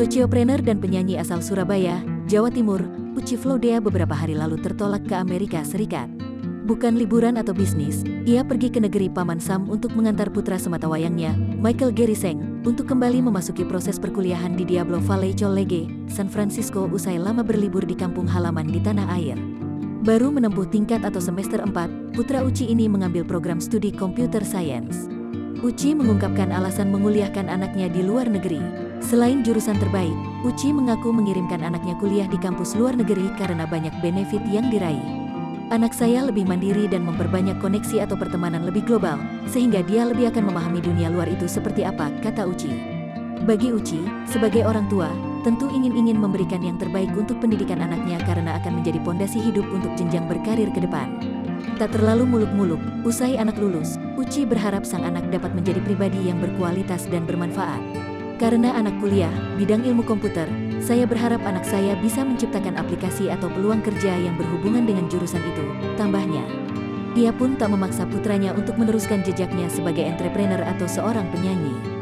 Sociopreneur dan penyanyi asal Surabaya, Jawa Timur, Uci Floudea beberapa hari lalu tertolak ke Amerika Serikat. Bukan liburan atau bisnis, ia pergi ke negeri Paman Sam untuk mengantar putra sematawayangnya, Michael Gary Seng, untuk kembali memasuki proses perkuliahan di Diablo Valley College, San Francisco usai lama berlibur di kampung halaman di tanah air. Baru menempuh tingkat atau semester 4, putra Uci ini mengambil program studi Computer Science. Uci mengungkapkan alasan menguliahkan anaknya di luar negeri. Selain jurusan terbaik, Uci mengaku mengirimkan anaknya kuliah di kampus luar negeri karena banyak benefit yang diraih. Anak saya lebih mandiri dan memperbanyak koneksi atau pertemanan lebih global, sehingga dia lebih akan memahami dunia luar itu seperti apa, kata Uci. Bagi Uci, sebagai orang tua, tentu ingin memberikan yang terbaik untuk pendidikan anaknya karena akan menjadi pondasi hidup untuk jenjang berkarir ke depan. Tak terlalu muluk-muluk, usai anak lulus, Uci berharap sang anak dapat menjadi pribadi yang berkualitas dan bermanfaat. Karena anak kuliah, bidang ilmu komputer, saya berharap anak saya bisa menciptakan aplikasi atau peluang kerja yang berhubungan dengan jurusan itu, tambahnya. Ia pun tak memaksa putranya untuk meneruskan jejaknya sebagai entrepreneur atau seorang penyanyi.